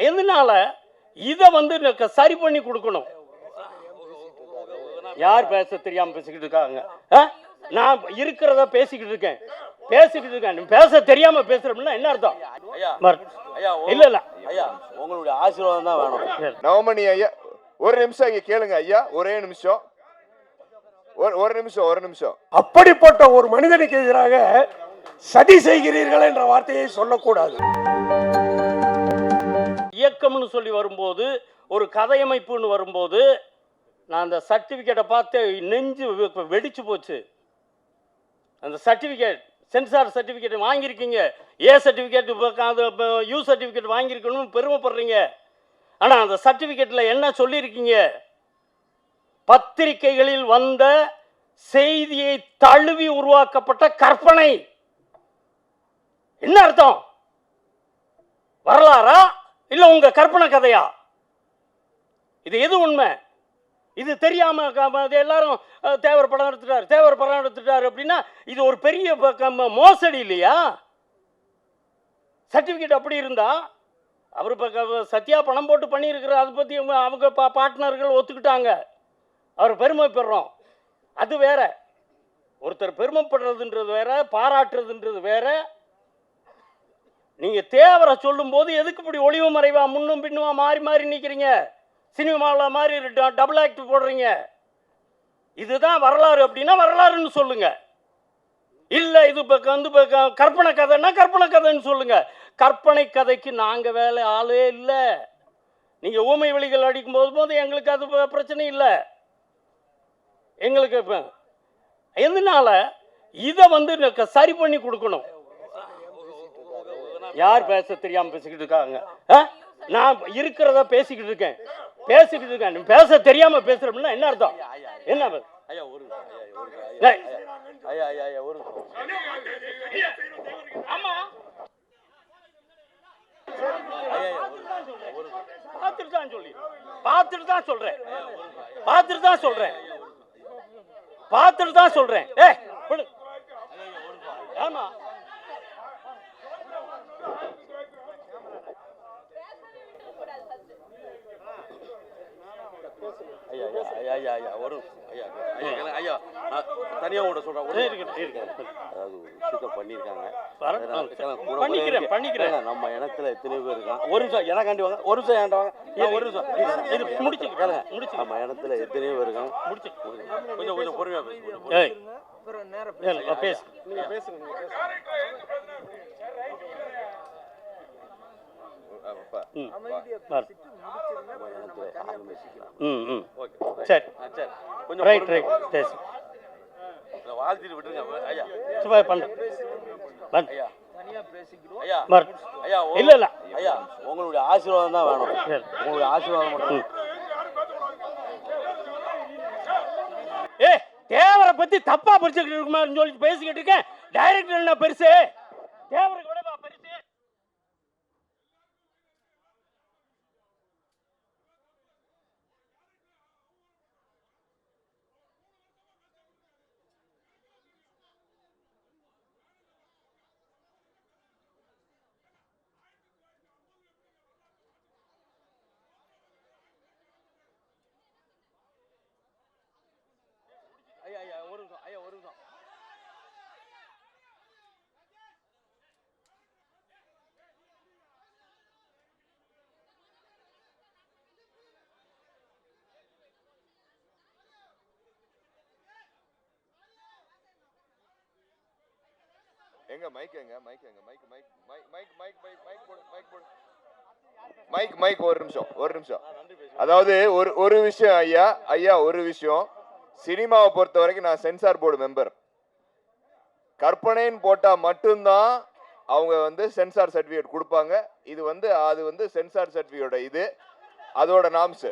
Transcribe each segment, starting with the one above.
எதனால இதை சரி பண்ணி கொடுக்கணும். யார் பேச தெரியாம பேசிக்கிட்டு இருக்காங்க? நான் இருக்கிறத பேசிக்கிட்டு இருக்கேன். பேச தெரியாம பேசுறோம்னா என்ன அர்த்தம்? இல்ல இல்ல ஐயா, உங்களுடைய ஆசீர்வாதம் தான் வேணும். நவமணி ஐயா, ஒரு நிமிஷம் இங்க கேளுங்க ஐயா, ஒரே நிமிஷம், ஒரு நிமிஷம். அப்படிப்பட்ட ஒரு மனிதனுக்கு எதிராக சதி செய்கிறீர்கள் என்ற வார்த்தையை சொல்லக்கூடாது. இயக்கம்னு சொல்லி வரும்போது, ஒரு கதையமைப்புன்னு வரும்போது, நான் அந்த சர்டிபிகேட்டை பார்த்து நெஞ்சு வெடிச்சு போச்சு. அந்த சர்டிபிகேட், சென்சார் சர்டிபிகேட் வாங்கியிருக்கீங்க, ஏ சர்டிபிகேட், யூ சர்டிபிகேட் வாங்கியிருக்கணும்னு பெருமைப்படுறீங்க. ஆனால் அந்த சர்டிபிகேட்டில் என்ன சொல்லியிருக்கீங்க? பத்திரிகைகளில் வந்த செய்தியை தழுவி உருவாக்கப்பட்ட கற்பனை. என்ன அர்த்தம்? வரலாறா இல்ல உங்க கற்பனை கதையா? இது எது உண்மை? இது தெரியாம எல்லாரும் தேவர் படம் எடுத்துட்டார் அப்படின்னா இது ஒரு பெரிய மோசடி இல்லையா? சர்டிபிகேட் அப்படி இருந்தா அவர் சத்யா பணம் போட்டு பண்ணியிருக்கிற, அதை பத்தி அவங்க பார்ட்னர்கள் ஒத்துக்கிட்டாங்க, அவர் பெருமைப்படுறோம். அது வேற. ஒருத்தர் பெருமைப்படுறதுன்றது வேற, பாராட்டுறதுன்றது வேற. நீங்க தேவரை சொல்லும் போது எதுக்கு இப்படி ஒளிவு மறைவா முன்னும் பின்னுமா மாறி மாறி நிக்கிறீங்க? சினிமாவில் மாதிரி டபுள் ஆக்ட் போடுறீங்க. இதுதான் வரலாறு அப்படின்னா வரலாறுன்னு சொல்லுங்க. இல்ல இது கற்பனை கதைன்னா கற்பனை கதைன்னு சொல்லுங்க. கற்பனை கதைக்கு நாங்க வேலை ஆளே இல்லை. நீங்க ஊமை வெளிகள் அடிக்கும் போது எங்களுக்கு அது பிரச்சனை இல்லை. எங்களுக்கு எதனால இதை சரி பண்ணி கொடுக்கணும். யார் பேச தெரியாம பேசிக்கிட்டு இருக்காங்க? நான் இருக்கிறத பேசிக்கிட்டு இருக்கேன். பேச தெரியாம பேசுறோம்னா என்ன அர்த்தம்? என்ன பார்த்துட்டு தான் சொல்றேன். ஆமா, தனியா கூட சொல்றேன். பண்ணிருக்காங்க. நம்ம இனத்துல எத்தனை பேர் இருக்காங்க? ஒரு நிமிஷம் எனக்காண்டி வாங்க. ஒரு நிமிஷம் ஏன்டா வாங்க. ஒரு நிமிஷம் இது முடிச்சு கேளுங்க. நம்ம இனத்துல எத்தனையோ பேர் இருக்காங்க. முடிச்சு கொஞ்சம் பொறுமையா பேசு. உங்களுடைய ஆசீர்வாதம் தான் வேணும். உங்களுடைய ஆசீர்வாதம் மட்டும். தேவரை பத்தி தப்பா படிச்சுக்கிட்டு இருக்குமான்னு சொல்லி பேசிக்கிட்டு இருக்கேன். டைரக்டர் என்ன பெருசு? தேவரை கூட பெருசு. ஒரு நிமிஷம். எங்க மைக் எங்க மைக் ஒரு நிமிஷம். அதாவது ஒரு விஷயம் ஐயா ஒரு விஷயம். சினிமாவை பொறுத்த வரைக்கும் நான் சென்சார் போர்டு மெம்பர். கற்பனைன்னு போட்டா மட்டும்தான் அவங்க சென்சார் சர்டிபிகேட் கொடுப்பாங்க. அது சென்சார் சர்டிபிகேட் அதோட நாம்ஸ்.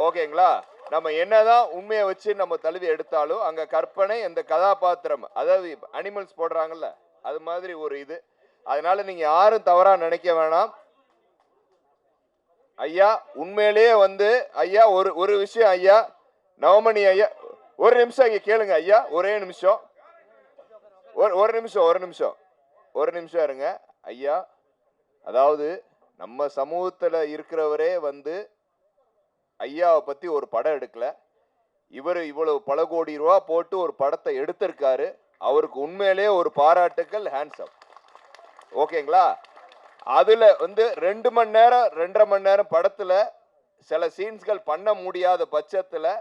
ஓகேங்களா? நம்ம என்னதான் உண்மையை வச்சு நம்ம தழுவி எடுத்தாலும் அங்க கற்பனை, இந்த கதாபாத்திரம், அதாவது அனிமல்ஸ் போடுறாங்கல்ல, அது மாதிரி ஒரு அதனால நீங்க யாரும் தவறா நினைக்க வேணாம். ஐயா உண்மையிலேயே ஐயா ஒரு விஷயம் ஐயா, நவமணி ஐயா, ஒரு நிமிஷம் இங்க கேளுங்க ஐயா, ஒரே நிமிஷம், ஒரு நிமிஷம் இருங்க ஐயா. அதாவது நம்ம சமூகத்தில் இருக்கிறவரே வந்து ஐயாவை பற்றி ஒரு படம் எடுக்கல. இவர் இவ்வளவு பல கோடி ரூபா போட்டு ஒரு படத்தை எடுத்திருக்காரு. அவருக்கு உண்மையிலே ஒரு பாராட்டுக்கள், ஹேண்ட்ஸம். ஓகேங்களா? அதில் வந்து 2 மணி நேரம் 2.5 மணி நேரம் படத்தில் சில சீன்ஸ்கள் பண்ண முடியாத பட்சத்தில்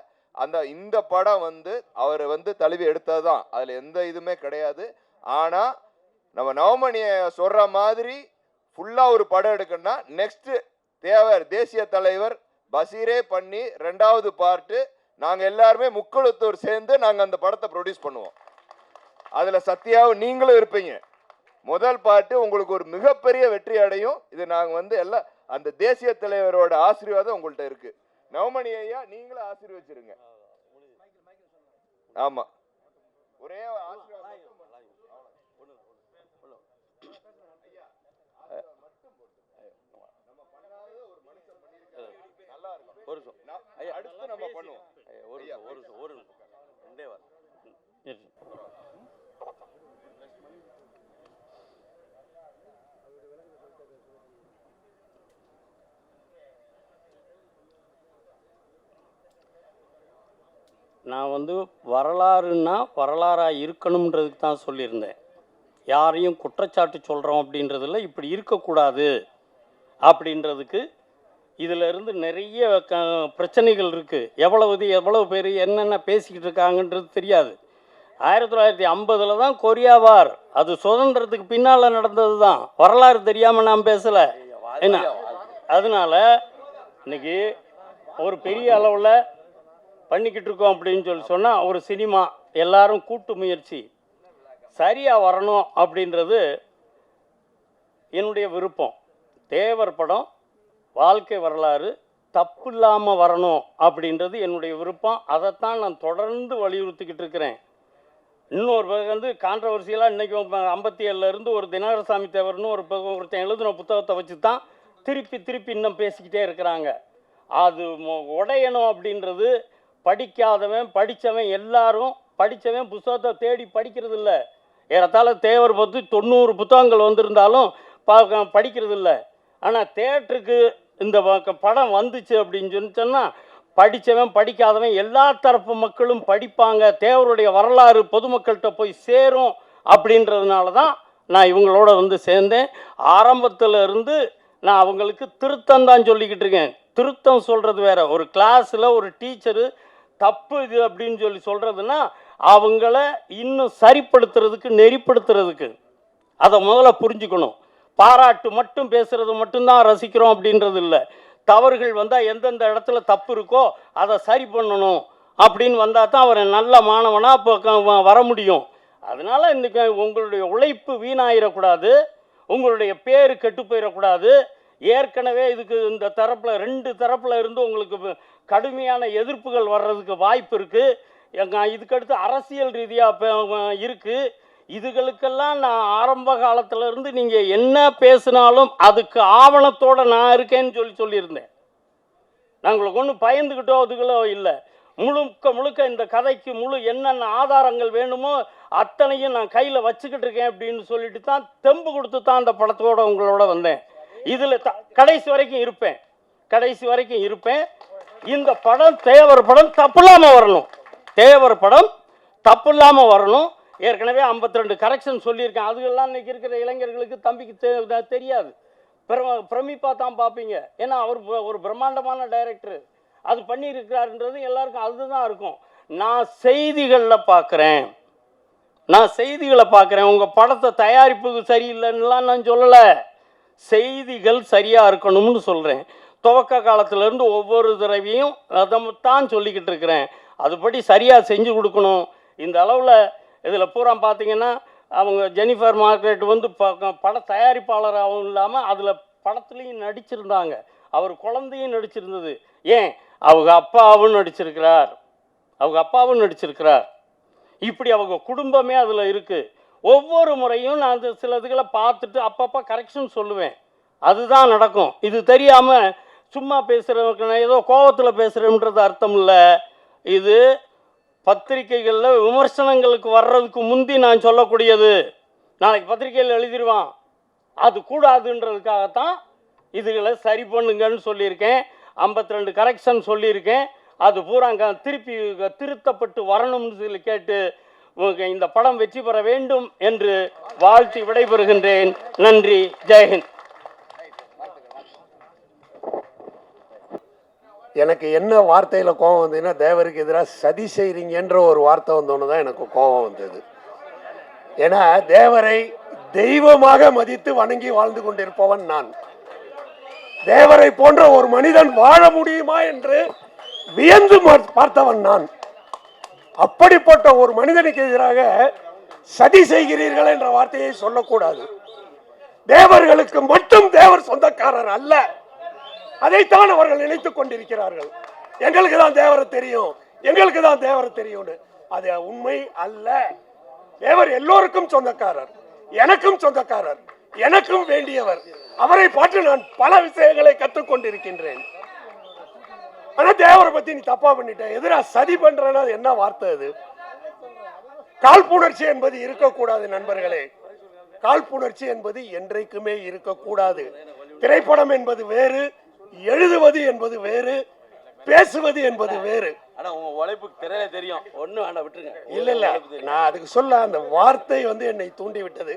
இந்த படம் வந்து அவர் வந்து தழுவி எடுத்தது தான். அதில் எந்த இதுவுமே கிடையாது. ஆனால் நம்ம நவமணியை சொல்கிற மாதிரி ஃபுல்லாக ஒரு படம் எடுக்கணும்னா நெக்ஸ்ட் தேவர் தேசிய தலைவர் பசீரே பண்ணி 2வது பார்ட்டு நாங்கள் எல்லாருமே முக்குளத்தூர் சேர்ந்து நாங்கள் அந்த படத்தை ப்ரொடியூஸ் பண்ணுவோம். அதில் சத்யாவும் நீங்களும் இருப்பீங்க. முதல் பாட்டு உங்களுக்கு ஒரு மிகப்பெரிய வெற்றி அடையும். இது நாங்கள் வந்து எல்லாம் அந்த தேசிய தலைவரோட ஆசீர்வாதம் உங்கள்கிட்ட இருக்கு. நவமணி ஐயா நீங்களும் ஆசீர்வச்சிருங்க. ஆமா, ஒரே ஆசீர்வாதம். அடுத்து நம்ம பண்ணுவோம். ஒரு ரெண்டே வாரம். நான் வந்து வரலாறுன்னா வரலாறாக இருக்கணுன்றதுக்கு தான் சொல்லியிருந்தேன். யாரையும் குற்றச்சாட்டு சொல்கிறோம் அப்படின்றதில் இப்படி இருக்கக்கூடாது அப்படின்றதுக்கு இதிலிருந்து நிறைய பிரச்சனைகள் இருக்குது. எவ்வளவு பேர் என்னென்ன பேசிக்கிட்டு இருக்காங்கன்றது தெரியாது. 1950 தான் கொரியா வார், அது சுதந்திரத்துக்கு பின்னால் நடந்தது தான். வரலாறு தெரியாமல் நான் பேசலை என்ன. அதனால் இன்னைக்கு ஒரு பெரிய அளவில் பண்ணிக்கிட்டு இருக்கோம் அப்படின்னு சொன்னால் ஒரு சினிமா எல்லாரும் கூட்டு முயற்சி சரியாக வரணும் அப்படின்றது என்னுடைய விருப்பம். தேவர் படம் வாழ்க்கை வரலாறு தப்பு இல்லாமல் வரணும் அப்படின்றது என்னுடைய விருப்பம். அதைத்தான் நான் தொடர்ந்து வலியுறுத்திக்கிட்டு இருக்கிறேன். இன்னொரு வந்து கான்ட்ரவர்சியலாக இன்றைக்கி 57 ஒரு தினகரசாமி தேவர்னு ஒருத்தன் எழுதின புத்தகத்தை வச்சு தான் திருப்பி இன்னும் பேசிக்கிட்டே இருக்கிறாங்க. அது உடையணும் அப்படின்றது படிக்காதவன் படித்தவன் எல்லாரும் படித்தவன் புத்தகத்தை தேடி படிக்கிறது இல்லை. ஏறத்தாழ தேவர் பற்றி 90 புத்தகங்கள் வந்திருந்தாலும் படிக்கிறது இல்லை. ஆனால் தேட்டருக்கு இந்த படம் வந்துச்சு அப்படின்னு சொன்னால் படித்தவன் படிக்காதவன் எல்லா தரப்பு மக்களும் படிப்பாங்க. தேவருடைய வரலாறு பொதுமக்கள்கிட்ட போய் சேரும் அப்படின்றதுனால தான் நான் இவங்களோட வந்து சேர்ந்தேன். ஆரம்பத்தில் இருந்து நான் அவங்களுக்கு திருத்தம் தான் சொல்லிக்கிட்டு இருக்கேன். திருத்தம் சொல்கிறது வேற. ஒரு கிளாஸில் ஒரு டீச்சரு தப்பு இது அப்படின்னு சொல்கிறதுனா அவங்கள இன்னும் சரிப்படுத்துறதுக்கு நெறிப்படுத்துறதுக்கு அதை முதல்ல புரிஞ்சுக்கணும். பாராட்டு மட்டும் பேசுகிறது மட்டும்தான் ரசிக்கிறோம் அப்படின்றது இல்லை. தவறுகள் வந்தால் எந்தெந்த இடத்துல தப்பு இருக்கோ அதை சரி பண்ணணும் அப்படின்னு வந்தால் தான் அவர் நல்ல மாணவனாக இப்போ வர முடியும். அதனால் இன்றைக்கி உங்களுடைய உழைப்பு வீணாயிடக்கூடாது, உங்களுடைய பேர் கெட்டு போயிடக்கூடாது. ஏற்கனவே இதுக்கு இந்த தரப்பில் 2 தரப்பில் இருந்து உங்களுக்கு கடுமையான எதிர்ப்புகள் வர்றதுக்கு வாய்ப்பு இருக்குது. இதுக்கடுத்து அரசியல் ரீதியாக இருக்குது. இதுகளுக்கெல்லாம் நான் ஆரம்ப காலத்திலேருந்து நீங்கள் என்ன பேசினாலும் அதுக்கு ஆவணத்தோடு நான் இருக்கேன்னு சொல்லியிருந்தேன். நாங்களுக்கு ஒன்றும் பயந்துக்கிட்டோ அதுகளோ இல்லை. முழுக்க இந்த கதைக்கு என்னென்ன ஆதாரங்கள் வேணுமோ அத்தனையும் நான் கையில் வச்சுக்கிட்டு இருக்கேன் அப்படின்னு சொல்லிட்டு தான் தெம்பு கொடுத்து தான் அந்த படத்தோடு உங்களோட வந்தேன். இதில் கடைசி வரைக்கும் இருப்பேன். இந்த படம் தேவர் படம் தப்பு இல்லாமல் வரணும். தேவர் படம் தப்பு இல்லாமல் வரணும். ஏற்கனவே 52 கரெக்ஷன் சொல்லியிருக்கேன். அதுகெல்லாம் இன்றைக்கி இருக்கிற இளைஞர்களுக்கு தம்பிக்கு தெரியாது. பிரமிப்பாக தான் பார்ப்பீங்க. ஏன்னா அவர் ஒரு பிரம்மாண்டமான டைரக்டர், அது பண்ணியிருக்கிறாருன்றது எல்லாருக்கும் அதுதான் இருக்கும். நான் செய்திகளை பார்க்குறேன். உங்கள் படத்தை தயாரிப்புக்கு சரியில்லைன்னுலாம் நான் சொல்லலை. செய்திகள் சரியாக இருக்கணும்னு சொல்கிறேன். துவக்க காலத்திலேருந்து ஒவ்வொரு தடவையும் அதை தான் சொல்லிக்கிட்டு இருக்கிறேன். அதுபடி சரியாக செஞ்சு கொடுக்கணும். இந்த அளவில் இதில் பூரா பார்த்தீங்கன்னா அவங்க ஜெனிஃபர் மார்க்ரெட் வந்து பட தயாரிப்பாளராகவும் இல்லாமல் அதில் படத்துலேயும் நடிச்சிருந்தாங்க. அவர் குழந்தையும் நடிச்சிருந்தது. ஏன் அவங்க அப்பாவும் நடிச்சிருக்கிறார். இப்படி அவங்க குடும்பமே அதில் இருக்குது. ஒவ்வொரு முறையும் நான் அந்த சில இதுகளை பார்த்துட்டு அப்பப்போ கரெக்ஷன் சொல்லுவேன். அதுதான் நடக்கும். இது தெரியாமல் சும்மா பேசுகிறவங்க ஏதோ கோபத்தில் பேசுகிறேன்றது அர்த்தம் இல்லை. இது பத்திரிகைகளில் விமர்சனங்களுக்கு வர்றதுக்கு முந்தி நான் சொல்லக்கூடியது. நாளைக்கு பத்திரிகையில் எழுதிடுவான், அது கூடாதுன்றதுக்காகத்தான் இதுகளை சரி பண்ணுங்கன்னு சொல்லியிருக்கேன். 52 கரெக்ஷன் சொல்லியிருக்கேன். அது பூரா திருப்பி திருத்தப்பட்டு வரணும்னு சொல்லி கேட்டு இந்த படம் வெற்றி பெற வேண்டும் என்று வாழ்த்தி விடைபெறுகின்றேன். நன்றி. ஜெயஹிந்த். எனக்கு என்ன வார்த்தையில் கோபம் வந்ததுன்னா, தேவருக்கு எதிராக சதி செய்கிறீங்கன்ற ஒரு வார்த்தை வந்தோன்னு தான் எனக்கு கோபம் வந்தது. ஏன்னா தேவரை தெய்வமாக மதித்து வணங்கி வாழ்ந்து கொண்டிருப்பவன் நான். தேவரை போன்ற ஒரு மனிதன் வாழ முடியுமா என்று வியந்து பார்த்தவன் நான். அப்படிப்பட்ட ஒரு மனிதனுக்கு எதிராக சதி செய்கிறீர்கள் என்ற வார்த்தையை சொல்லக்கூடாது. தேவர்களுக்கு மட்டும் தேவர் சொந்தக்காரர் அல்ல, அதைத்தான் அவர்கள் நினைத்துக் கொண்டிருக்கிறார்கள். எங்களுக்கு தான் தேவரை தெரியும், எங்களுக்கு தான் தேவரை தெரியும். அது உண்மை அல்ல. தேவர் எல்லோருக்கும் சொந்தக்காரர், எனக்கும் சொந்தக்காரர், எனக்கும் வேண்டியவர். அவரை பார்த்து நான் பல விஷயங்களை கற்றுக்கொண்டிருக்கின்றேன். ஆனா தேவரை பத்தி நீ தப்பா பண்ணிட்ட, எதிராக சதி பண்றேன்னா என்ன வார்த்தை அது? காழ்ப்புணர்ச்சி என்பது இருக்கக்கூடாது நண்பர்களே. காழ்ப்புணர்ச்சி என்பது என்றைக்குமே இருக்கக்கூடாது. திரைப்படம் என்பது வேறு, எழுதுவது என்பது வேறு, பேசுவது என்பது வேறு. இல்ல இல்ல, நான் அதுக்கு சொல்ல அந்த வார்த்தை என்னை தூண்டி விட்டது.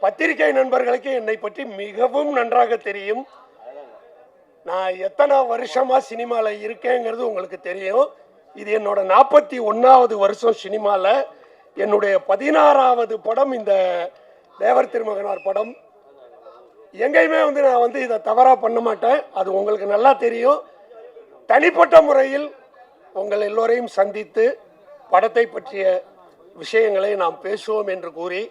பத்திரிகை நண்பர்களுக்கு என்னை பற்றி மிகவும் நன்றாக தெரியும். நான் எத்தனை வருஷமா சினிமால இருக்கேங்கிறது உங்களுக்கு தெரியும். இது என்னோட 41வது வருஷம் சினிமால. என்னுடைய 16வது படம் இந்த தேவர் திருமகனார் படம். எங்கேயுமே நான் இதை தவறா பண்ண மாட்டேன், அது உங்களுக்கு நல்லா தெரியும். தனிப்பட்ட முறையில் உங்கள் எல்லோரையும் சந்தித்து படத்தை பற்றிய விஷயங்களை நாம் பேசுவோம் என்று கூறி,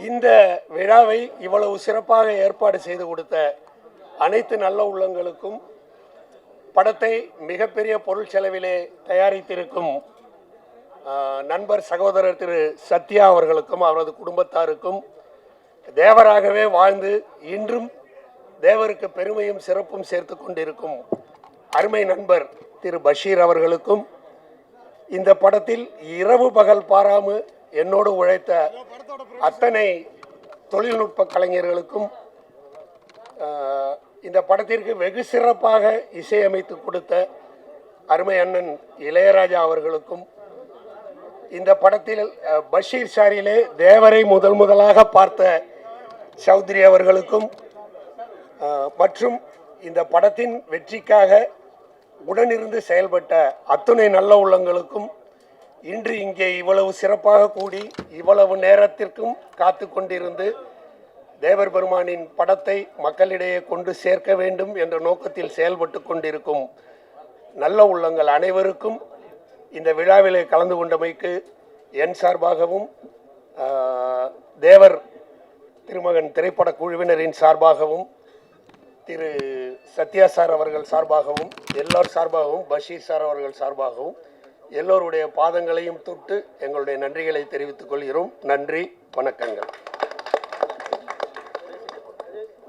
இந்த விழாவை இவ்வளவு சிறப்பாக ஏற்பாடு செய்து கொடுத்த அனைத்து நல்ல உள்ளங்களுக்கும், படத்தை மிகப்பெரிய பொருள் செலவிலே தயாரித்திருக்கும் நண்பர் சகோதரர் திரு சத்யா அவர்களுக்கும் அவரது குடும்பத்தாருக்கும், தேவராகவே வாழ்ந்து இன்றும் தேவருக்கு பெருமையும் சிறப்பும் சேர்த்து கொண்டிருக்கும் அருமை நண்பர் திரு பஷீர் அவர்களுக்கும், இந்த படத்தில் இரவு பகல் பாராமல் என்னோடு உழைத்த அத்தனை தொழில்நுட்ப கலைஞர்களுக்கும், இந்த படத்திற்கு வெகு சிறப்பாக இசையமைத்து கொடுத்த அருமை அண்ணன் இளையராஜா அவர்களுக்கும், இந்த படத்தில் பஷீர் சாரியிலே தேவரை முதலாக பார்த்த சௌத்ரி அவர்களுக்கும், மற்றும் இந்த படத்தின் வெற்றிக்காக உடனிருந்து செயல்பட்ட அத்துணை நல்ல உள்ளங்களுக்கும், இன்று இங்கே இவ்வளவு சிறப்பாக கூடி இவ்வளவு நேரத்திற்கும் காத்து கொண்டிருந்து தேவர் பெருமானின் படத்தை மக்களிடையே கொண்டு சேர்க்க வேண்டும் என்ற நோக்கத்தில் செயல்பட்டு கொண்டிருக்கும் நல்ல உள்ளங்கள் அனைவருக்கும் இந்த விழாவிலே கலந்து கொண்டமைக்கு என் சார்பாகவும், தேவர் திருமகன் திரைப்பட குழுவினரின் சார்பாகவும், திரு சத்யா சார் அவர்கள் சார்பாகவும், எல்லோர் சார்பாகவும், பஷீர் சார் அவர்கள் சார்பாகவும் எல்லோருடைய பாதங்களையும் தொட்டு எங்களுடைய நன்றிகளை தெரிவித்துக் கொள்கிறோம். நன்றி, வணக்கங்கள்.